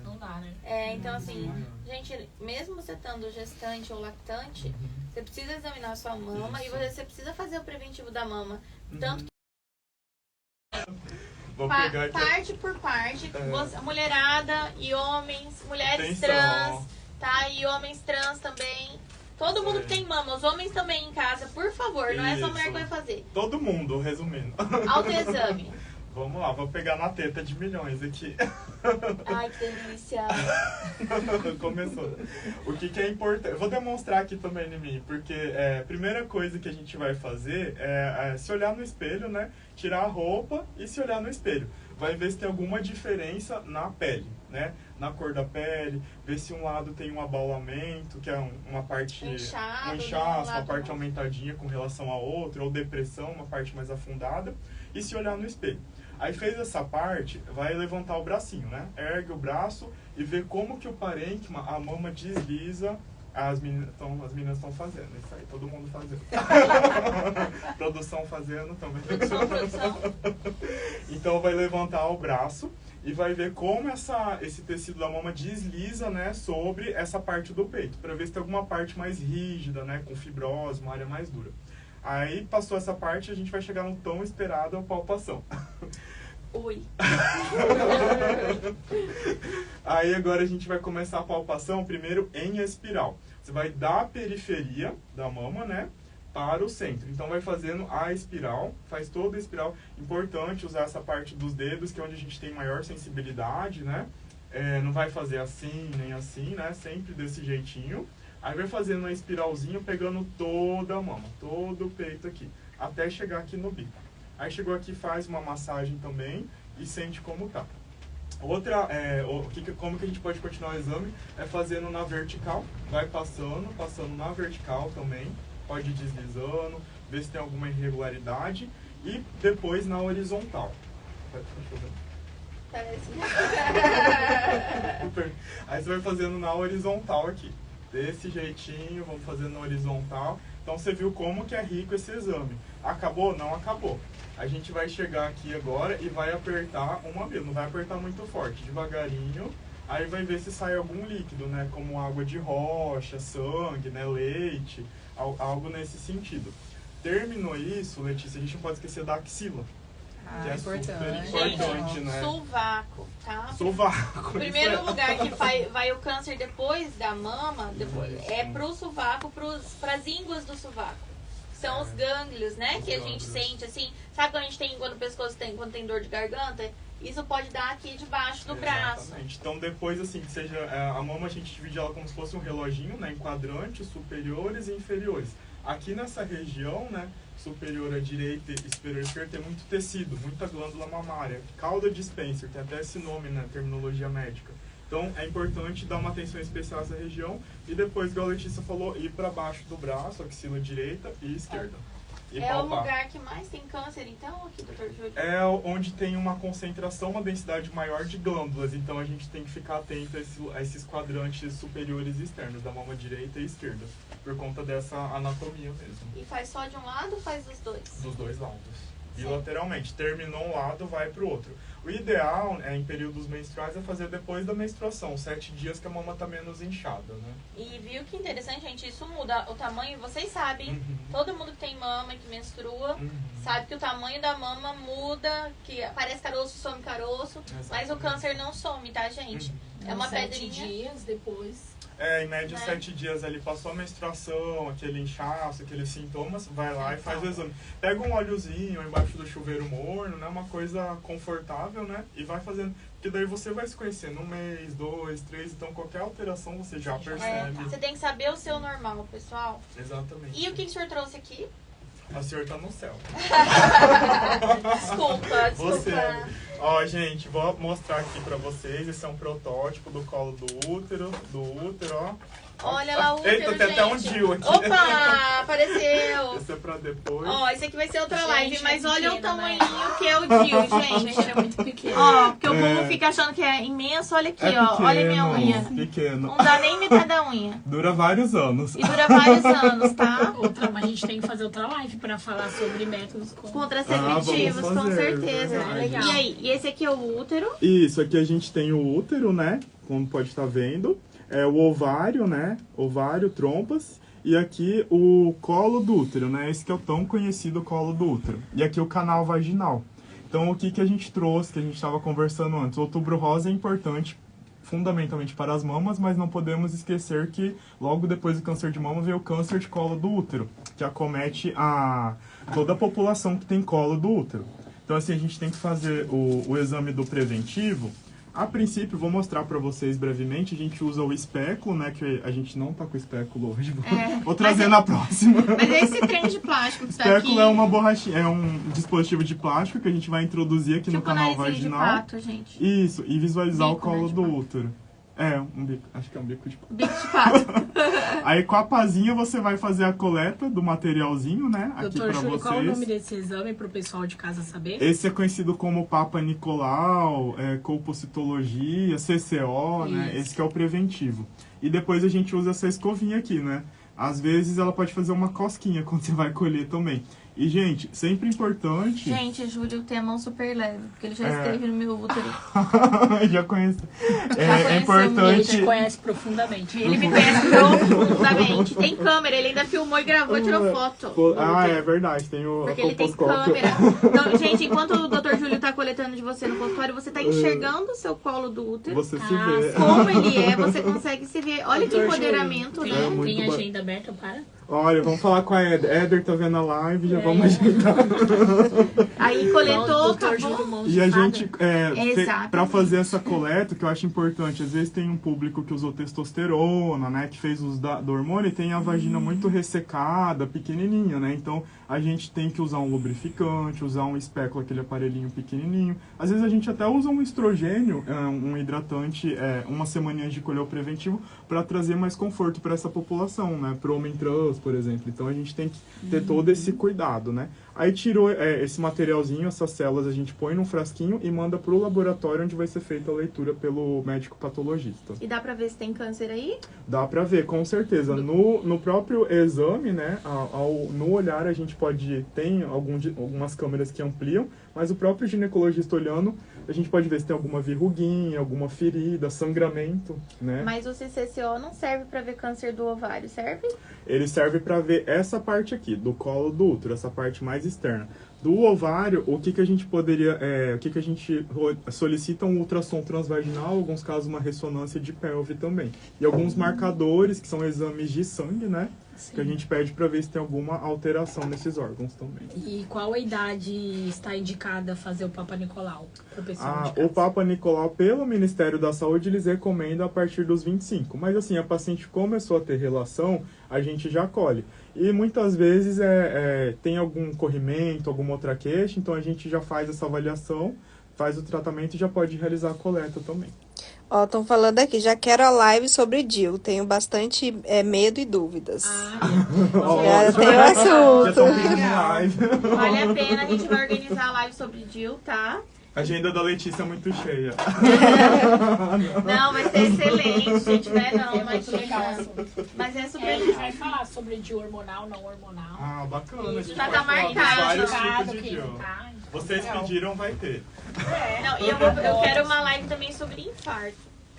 Não dá, né? Então, assim, Uhum. gente, mesmo você estando gestante ou lactante, você precisa examinar a sua mama Isso. e você precisa fazer o preventivo da mama. Tanto que Vou pegar aqui. parte por parte, a mulherada e homens, mulheres Atenção. trans, tá? E homens trans também. Todo mundo que Sim. tem mama, os homens também em casa, por favor, não é só a mulher Isso. que vai fazer. Todo mundo, resumindo. Autoexame. Vamos lá, vou pegar na teta de milhões aqui. Ai, que delícia. Começou. O que é importante? Eu vou demonstrar aqui também em mim, porque a primeira coisa que a gente vai fazer é se olhar no espelho, né? Tirar a roupa e se olhar no espelho. Vai ver se tem alguma diferença na pele, né? Na cor da pele, ver se um lado tem um abaulamento, que é uma parte... Inchado, um né? inchaço, uma Lado parte não. aumentadinha com relação a outra, ou depressão, uma parte mais afundada, e se olhar no espelho. Aí fez essa parte, vai levantar o bracinho, né? Ergue o braço e vê como que o parênquima, a mama desliza. As meninas estão fazendo isso aí, todo mundo fazendo. Produção fazendo também. Produção. Então vai levantar o braço e vai ver como esse tecido da mama desliza, né, sobre essa parte do peito, para ver se tem alguma parte mais rígida, né, com fibrose, uma área mais dura. Aí passou essa parte, a gente vai chegar no tão esperado, a palpação. Ui. Aí agora a gente vai começar a palpação primeiro em espiral. Você vai da periferia da mama, né, para o centro. Então vai fazendo a espiral, faz toda a espiral. Importante usar essa parte dos dedos, que é onde a gente tem maior sensibilidade, né? Não vai fazer assim, nem assim, né? Sempre desse jeitinho. Aí vai fazendo uma espiralzinha, pegando toda a mama, todo o peito aqui, até chegar aqui no bico. Aí chegou aqui, faz uma massagem também e sente como tá. Outra, como que a gente pode continuar o exame? É fazendo na vertical, vai passando na vertical também, pode ir deslizando, ver se tem alguma irregularidade, e depois na horizontal. Parece. Aí você vai fazendo na horizontal aqui, desse jeitinho, vamos fazendo na horizontal. Então você viu como que é rico esse exame. Acabou? Não acabou. A gente vai chegar aqui agora e vai apertar o mamilo. Não vai apertar muito forte, devagarinho. Aí vai ver se sai algum líquido, né? Como água de rocha, sangue, né? Leite, algo nesse sentido. Terminou isso, Letícia, a gente não pode esquecer da axila. que é super importante. importante, né? Sovaco, tá? Sovaco. O primeiro lugar que vai o câncer depois da mama, é pro sovaco, pras ínguas do sovaco. São os gânglios, né? Que a gente sente, assim. Sabe quando a gente tem, quando o pescoço tem, quando tem dor de garganta? Isso pode dar aqui debaixo do braço. Exatamente. Então depois, assim, que seja a mama, a gente divide ela como se fosse um reloginho, né? Em quadrantes superiores e inferiores. Aqui nessa região, né? Superior à direita e superior à esquerda tem muito tecido, muita glândula mamária. Cauda de Spencer, tem até esse nome na terminologia médica. Então é importante dar uma atenção especial a essa região e depois, igual a Letícia falou, ir para baixo do braço, axila direita e esquerda. E é palpar. o lugar que mais tem câncer, então, aqui, doutor Júlio? É onde tem uma concentração, uma densidade maior de glândulas. Então a gente tem que ficar atento a esses quadrantes superiores e externos, da mama direita e esquerda, por conta dessa anatomia mesmo. E faz só de um lado ou faz dos dois? Dos dois lados. Bilateralmente. Terminou um lado, vai pro outro. O ideal, em períodos menstruais, é fazer depois da menstruação, 7 dias que a mama tá menos inchada, né? E viu que interessante, gente? Isso muda o tamanho, vocês sabem. Todo mundo que tem mama e que menstrua sabe que o tamanho da mama muda, que aparece caroço, some caroço, mas o câncer não some, tá, gente? É uma 7 pedrinha. dias depois. Em média, 7 dias ali, passou a menstruação, aquele inchaço, aqueles sintomas, vai lá e faz o exame. Pega um óleozinho embaixo do chuveiro morno, né? Uma coisa confortável, né? E vai fazendo. Porque daí você vai se conhecendo 1 mês, 2, 3, então qualquer alteração você já percebe. Você tem que saber o seu normal, pessoal. Exatamente. E o que o senhor trouxe aqui? A senhora tá no céu. Desculpa. Você. Ó, gente, vou mostrar aqui pra vocês. Esse é um protótipo do colo do útero, ó. Olha lá o útero, eita, tem até um DIU aqui. Opa, apareceu. Esse é pra depois. Ó, esse aqui vai ser outra Gente, live, mas é olha o pequeno, né? tamanhinho que é o DIU, gente. Gente, é muito pequeno. Ó, porque o povo fica achando que é imenso. Olha aqui, ó. Olha a minha unha. Pequeno. Não dá nem metade da unha. Dura vários anos. E dura vários anos, tá? Mas a gente tem que fazer outra live pra falar sobre métodos Contraceptivos, vamos com fazer, certeza. verdade. Legal. E aí, e esse aqui é o útero? Isso, aqui a gente tem o útero, né? Como pode estar vendo. É o ovário, né? Ovário, trompas. E aqui o colo do útero, né? Esse que é o tão conhecido colo do útero. E aqui o canal vaginal. Então, o que a gente trouxe, que a gente estava conversando antes? O outubro rosa é importante fundamentalmente para as mamas, mas não podemos esquecer que logo depois do câncer de mama veio o câncer de colo do útero, que acomete toda a população que tem colo do útero. Então, assim, a gente tem que fazer o exame do preventivo. A princípio, vou mostrar para vocês brevemente, a gente usa o espéculo, né, que a gente não tá com o espéculo hoje, vou trazer na próxima. Mas esse trem de plástico que tá aqui... Espéculo é uma borrachinha, é um dispositivo de plástico que a gente vai introduzir aqui no canal vaginal. De pato, gente. Isso, e visualizar Bico, o colo né, de do pato. útero. É, um bico, acho que é um bico de pato. Bico de pato. Aí com a pazinha você vai fazer a coleta do materialzinho, né, aqui Doutor pra Júlio, vocês. qual o nome desse exame pro pessoal de casa saber? Esse é conhecido como Papa Nicolau, colpocitologia, CCO, né? Isso. Esse que é o preventivo. E depois a gente usa essa escovinha aqui, né? Às vezes ela pode fazer uma cosquinha quando você vai colher também. E, gente, sempre importante... Gente, Júlio tem a mão super leve, porque ele já esteve no meu útero. Já conheço. Já É conheceu Ele importante... te conhece profundamente. Ele me conhece profundamente. Tem câmera, ele ainda filmou e gravou e tirou foto. É verdade, tem o Porque ele tem colposcópio. câmera. Então, gente, enquanto o Dr. Júlio tá coletando de você no consultório, você tá enxergando o seu colo do útero. Você se vê. Como ele é, você consegue se ver. Olha que Doutor empoderamento, Júlio, né? muito Tem bom. agenda aberta para? Olha, vamos falar com a Éder. Éder tá vendo a live, já vamos ajeitar. Aí coletou, Doutor Júlio acabou. Mãos de E a Fada. gente, Exatamente. pra fazer essa coleta, que eu acho importante, às vezes tem um público que usou testosterona, né, que fez uso do hormônio e tem a vagina muito ressecada, pequenininha, né, então a gente tem que usar um lubrificante, usar um espéculo, aquele aparelhinho pequenininho. Às vezes a gente até usa um estrogênio, um hidratante, uma semana antes de colher o preventivo, para trazer mais conforto para essa população, né, pro homem trans, por exemplo. Então a gente tem que ter todo esse cuidado, né. Aí tirou esse materialzinho, essas células a gente põe num frasquinho e manda pro laboratório onde vai ser feita a leitura pelo médico patologista. E dá pra ver se tem câncer aí? Dá pra ver, com certeza. No próprio exame, né, no olhar a gente tem algumas câmeras que ampliam, mas o próprio ginecologista olhando, a gente pode ver se tem alguma verruguinha, alguma ferida, sangramento, né. Mas o CCCO não serve pra ver câncer do ovário, serve? Ele serve pra ver essa parte aqui, do colo do útero, essa parte mais externa. Do ovário, o que a gente poderia, o que a gente solicita um ultrassom transvaginal, em alguns casos uma ressonância de pelve também. E alguns marcadores, que são exames de sangue, né? Sim. Que a gente pede para ver se tem alguma alteração nesses órgãos também. E qual a idade está indicada fazer o Papa Nicolau pro pessoal de casa? O Papa Nicolau, pelo Ministério da Saúde, eles recomendam a partir dos 25. Mas assim, a paciente começou a ter relação, a gente já colhe. E muitas vezes tem algum corrimento, alguma outra queixa, então a gente já faz essa avaliação, faz o tratamento e já pode realizar a coleta também. Ó, estão falando aqui, já quero a live sobre DIU. Tenho bastante medo e dúvidas. Já tem o assunto. Já estão pedindo live. Vale a pena, a gente vai organizar a live sobre DIU, tá? A agenda da Letícia é muito cheia. Não, vai ser excelente, gente, né? Não, É muito legal o imagina. assunto. Mas é super A gente legal. vai falar sobre DIU hormonal, não hormonal. Ah, bacana. Isso, a gente já pode tá falar dos marcado, vários Marcado, tipos de que DIU. tá. Vocês pediram, vai ter. Não, e eu quero uma live também sobre infarto,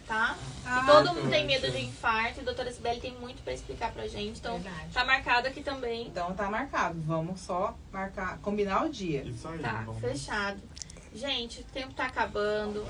tá? Que todo mundo tem medo de infarto e a doutora Cibele tem muito pra explicar pra gente. Então, Verdade. tá marcado aqui também. Então tá marcado. Vamos só marcar, combinar o dia. Isso aí. Tá, vamos. fechado. Gente, o tempo tá acabando.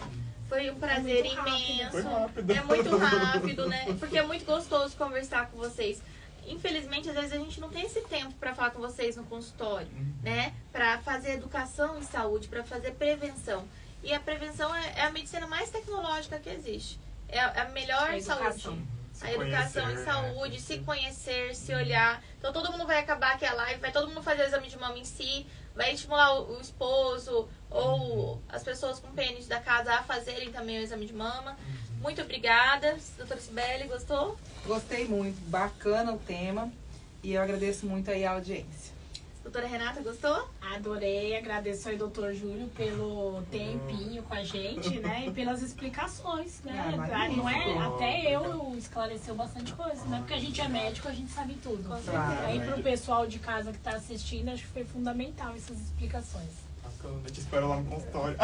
Foi um prazer muito rápido. imenso. Foi rápido. É muito rápido, né? Porque é muito gostoso conversar com vocês. Infelizmente, às vezes a gente não tem esse tempo pra falar com vocês no consultório, né? Pra fazer educação em saúde, pra fazer prevenção. E a prevenção é a medicina mais tecnológica que existe. É a melhor A educação. saúde. Se A educação conhecer, em saúde, né? se conhecer, se olhar. Então todo mundo vai acabar aqui a live, vai todo mundo fazer o exame de mama em si, vai estimular o esposo ou as pessoas com pênis da casa a fazerem também o exame de mama. Muito obrigada, doutora Cibele, gostou? Gostei muito, bacana o tema. E eu agradeço muito aí a audiência. Doutora Renata, gostou? Adorei, agradeço aí, doutor Júlio, pelo tempinho com a gente, né? E pelas explicações, né? Ah, magnífico. Não é, até eu esclareceu bastante coisa, né? Porque a gente é médico, a gente sabe tudo. certeza. Aí pro pessoal de casa que tá assistindo, acho que foi fundamental essas explicações. Bacana, te espero lá no consultório.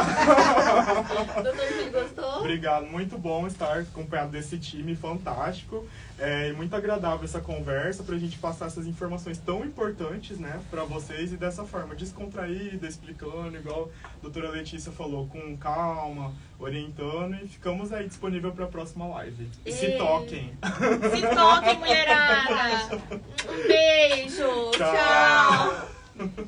Doutor Júlio, gostou? Obrigado, muito bom estar acompanhado desse time fantástico. E muito agradável essa conversa pra gente passar essas informações tão importantes, né, pra vocês e dessa forma descontraída, explicando, igual a doutora Letícia falou, com calma, orientando, e ficamos aí disponível pra próxima live. E se toquem! Se toquem, mulherada! Um beijo! Tchau. Tchau.